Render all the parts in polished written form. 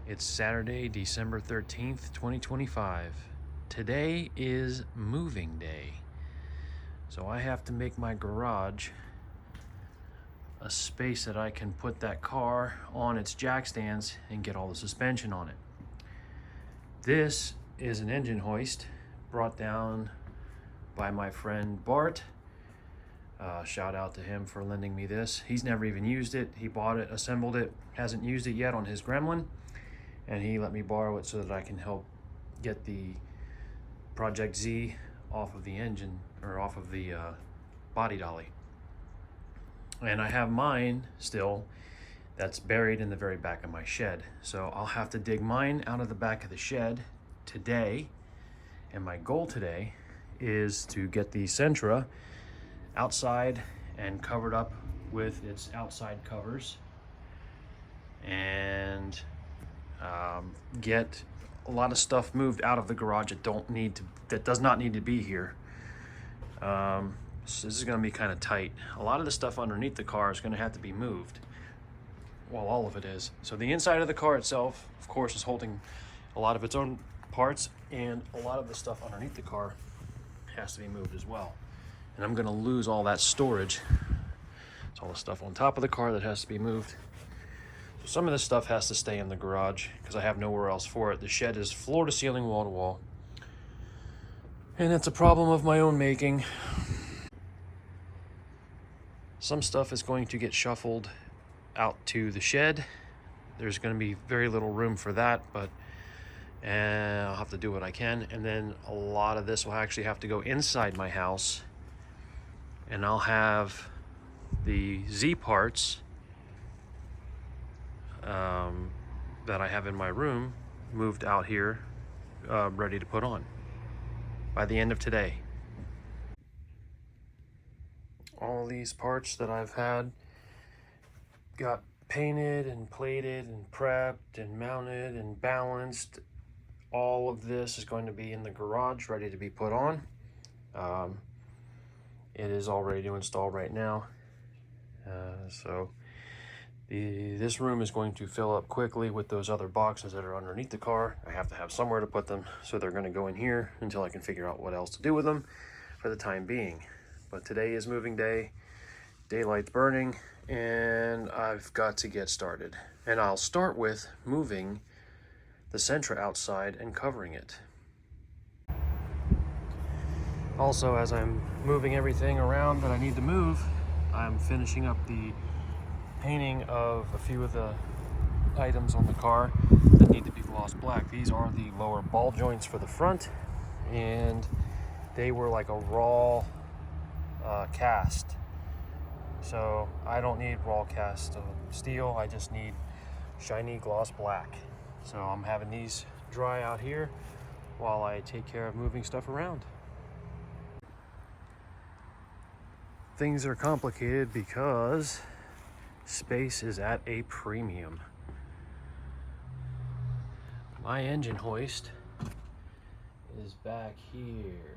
It's Saturday, December 13th, 2025. Today is moving day. So I have to make my garage a space that I can put that car on its jack stands and get all the suspension on it. This is an engine hoist brought down by my friend Bart. Shout out to him for lending me this. He's never even used it. He bought it, assembled it, hasn't used it yet on his Gremlin, and he let me borrow it so that I can help get the Project Z off of the engine, or off of the body dolly. And I have mine still that's buried in the very back of my shed. So I'll have to dig mine out of the back of the shed today. And my goal today is to get the Sentra outside and covered up with its outside covers, and get a lot of stuff moved out of the garage that does not need to be here. So this is going to be kind of tight. A lot of the stuff underneath the car is going to have to be moved. Well, all of it is. So the inside of the car itself, of course, is holding a lot of its own parts, and a lot of the stuff underneath the car has to be moved as well. And I'm going to lose all that storage. It's all the stuff on top of the car that has to be moved. So some of this stuff has to stay in the garage because I have nowhere else for it. The shed is floor to ceiling, wall to wall. And it's a problem of my own making. Some stuff is going to get shuffled out to the shed. There's going to be very little room for that, but I'll have to do what I can. And then a lot of this will actually have to go inside my house, and I'll have the Z parts that I have in my room moved out here, ready to put on by the end of today. All these parts that I've had got painted and plated and prepped and mounted and balanced. All of this is going to be in the garage ready to be put on. It is all ready to install right now. So this room is going to fill up quickly with those other boxes that are underneath the car. I have to have somewhere to put them, so they're going to go in here until I can figure out what else to do with them for the time being. But today is moving day, daylight's burning, and I've got to get started. And I'll start with moving the Sentra outside and covering it. Also, as I'm moving everything around that I need to move, I'm finishing up the painting of a few of the items on the car that need to be glossed black. These are the lower ball joints for the front, and they were like a raw cast. So I don't need raw cast steel, I just need shiny gloss black. So I'm having these dry out here while I take care of moving stuff around. Things are complicated because space is at a premium. My engine hoist is back here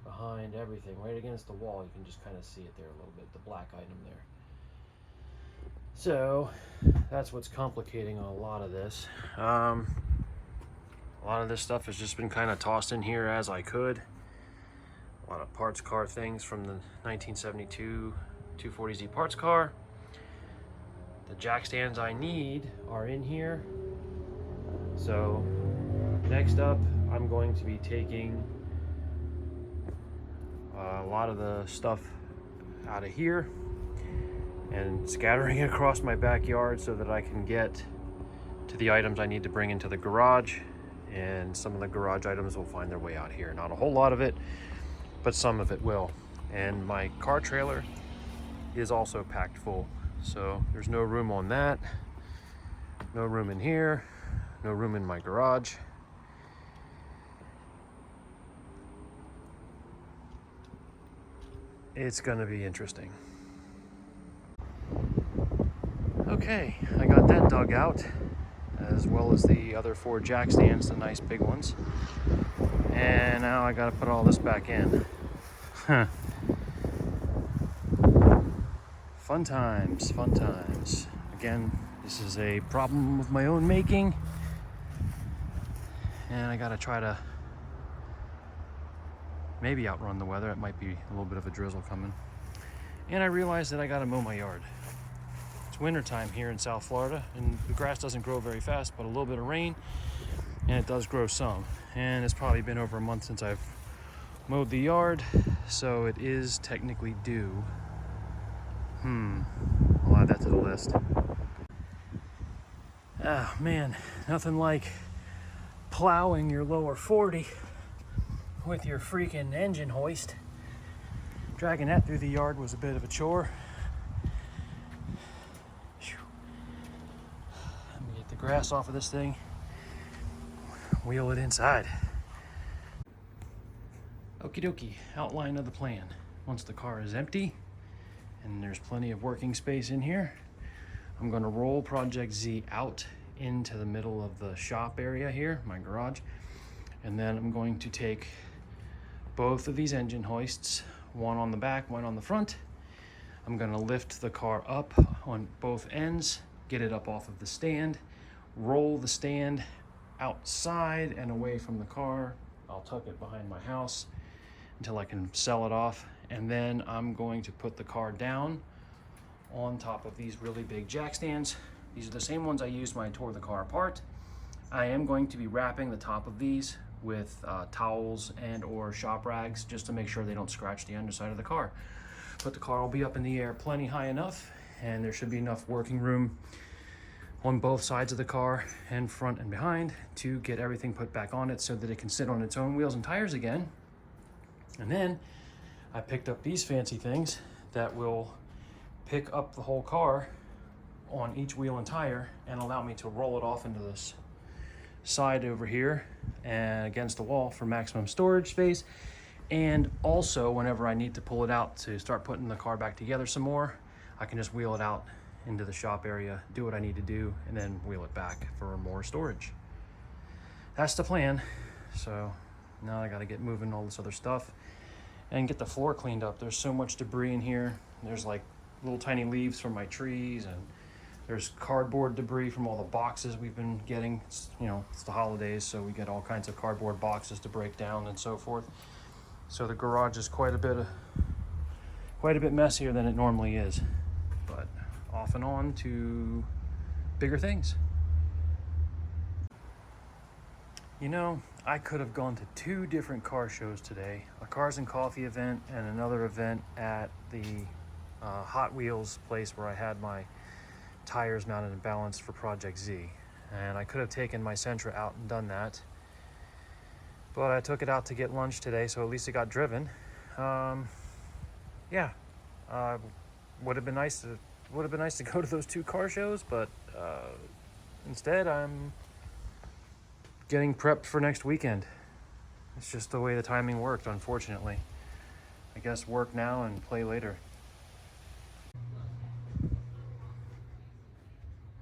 behind everything, right against the wall. You can just kind of see it there a little bit, the black item there. So that's what's complicating a lot of this. A lot of this stuff has just been kind of tossed in here as I could. A lot of parts car things from the 1972 240Z parts car. The jack stands I need are in here. So next up, I'm going to be taking a lot of the stuff out of here and scattering it across my backyard so that I can get to the items I need to bring into the garage. And some of the garage items will find their way out here. Not a whole lot of it, but some of it will. And my car trailer is also packed full. So there's no room on that, no room in here, no room in my garage. It's gonna be interesting. Okay, I got that dug out, as well as the other 4 jack stands, the nice big ones. And now I gotta put all this back in. Fun times, fun times. Again, this is a problem of my own making. and I gotta try to maybe outrun the weather. It might be a little bit of a drizzle coming. And I realized that I gotta mow my yard. It's wintertime here in South Florida, and the grass doesn't grow very fast, but a little bit of rain, and it does grow some. And it's probably been over a month since I've mowed the yard, so it is technically due. I'll add that to the list. Ah, man, nothing like plowing your lower 40 with your freaking engine hoist. Dragging that through the yard was a bit of a chore. Let me get the grass off of this thing, wheel it inside. Okie dokie, outline of the plan. Once the car is empty and there's plenty of working space in here, I'm going to roll Project Z out into the middle of the shop area here, my garage, and then I'm going to take both of these engine hoists, one on the back, one on the front. I'm going to lift the car up on both ends, get it up off of the stand, roll the stand outside and away from the car. I'll tuck it behind my house until I can sell it off, and then I'm going to put the car down on top of these really big jack stands. These are the same ones I used when I tore the car apart. I am going to be wrapping the top of these with towels and or shop rags just to make sure they don't scratch the underside of the car. But the car will be up in the air plenty high enough, and there should be enough working room on both sides of the car and front and behind to get everything put back on it so that it can sit on its own wheels and tires again. And then I picked up these fancy things that will pick up the whole car on each wheel and tire and allow me to roll it off into this side over here and against the wall for maximum storage space. And also, whenever I need to pull it out to start putting the car back together some more, I can just wheel it out into the shop area, do what I need to do, and then wheel it back for more storage. That's the plan. So now I got to get moving all this other stuff and get the floor cleaned up. There's so much debris in here. There's like little tiny leaves from my trees, and there's cardboard debris from all the boxes we've been getting. You know, it's the holidays, so we get all kinds of cardboard boxes to break down and so forth. So the garage is quite a bit messier than it normally is, but off and on to bigger things. You know, I could have gone to 2 different car shows today, a Cars and Coffee event and another event at the Hot Wheels place where I had my tires mounted and balanced for Project Z. And I could have taken my Sentra out and done that, but I took it out to get lunch today, so at least it got driven. Would have been nice to go to those 2 car shows, but instead I'm getting prepped for next weekend. It's just the way the timing worked, unfortunately. I guess work now and play later.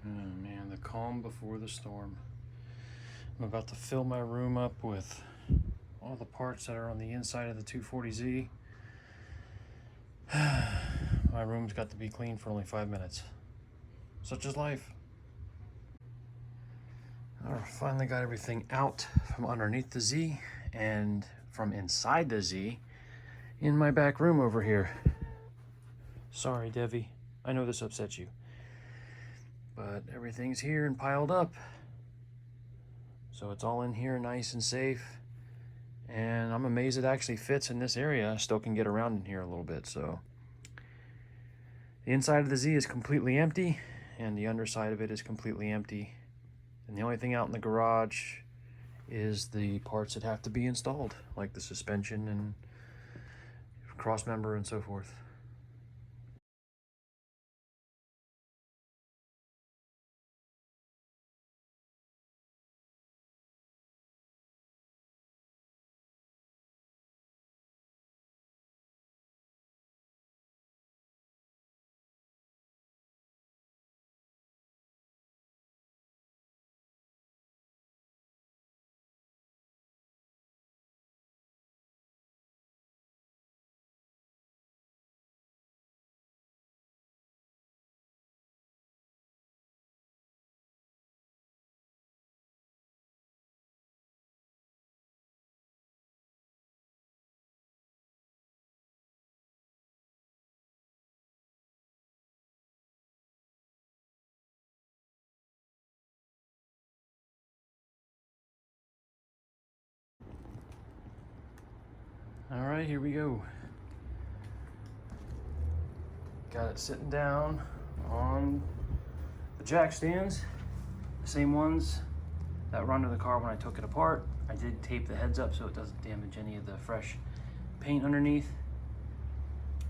Oh man, the calm before the storm. I'm about to fill my room up with all the parts that are on the inside of the 240Z. My room's got to be clean for only 5 minutes. Such is life. I finally got everything out from underneath the Z and from inside the Z in my back room over here. Sorry, Devi. I know this upsets you. But everything's here and piled up. So it's all in here nice and safe. And I'm amazed it actually fits in this area. I still can get around in here a little bit, so. The inside of the Z is completely empty, and the underside of it is completely empty. And the only thing out in the garage is the parts that have to be installed, like the suspension and cross member and so forth. All right, here we go. Got it sitting down on the jack stands, the same ones that were under the car when I took it apart. I did tape the heads up so it doesn't damage any of the fresh paint underneath.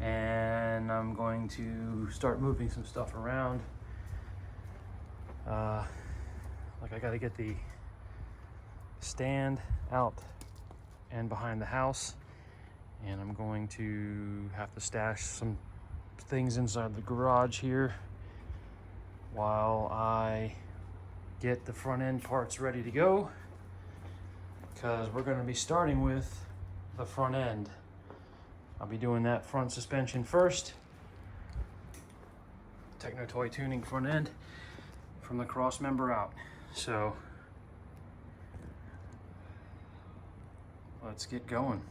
And I'm going to start moving some stuff around. Like I gotta get the stand out and behind the house, and I'm going to have to stash some things inside the garage here while I get the front end parts ready to go, because we're going to be starting with the front end. I'll be doing that front suspension first, Techno Toy tuning front end from the cross member out. So let's get going.